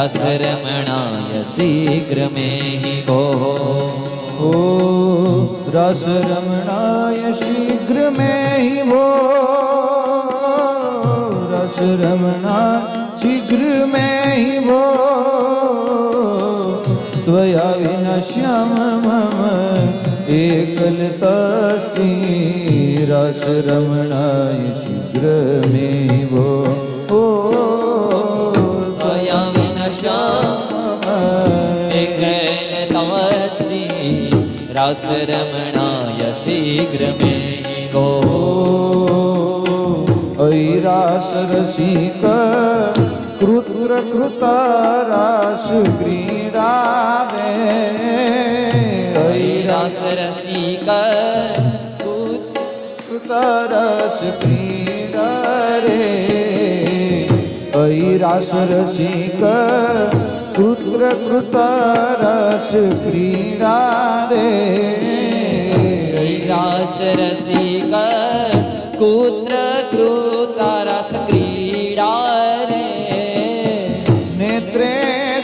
रासरमणाय शीघ्र में ही गो। ओ रासरमणाय शीघ्र में ही वो, रासरमणाय शीघ्र में ही वो, त्वया विना श्याम मम एकलतास्ति, रासरमणाय शीघ्र में ही वो, ओ त्वया विना श्याम एकलतास्ति, रासरमणाय शीघ्र में ही गो। ऐरास रसिक कृत्र कृता रास क्रीडा रे, ऐरास रसिक कृता रास क्रीडा रे, ऐरास रसिक कृत्र कृता रास क्रीडा रे, ऐरास रसिक कुत्र कृता रस क्रीडा रे, नेत्रे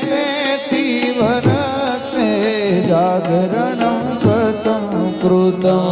ते तीव्रते जागरणं कथं कृतं,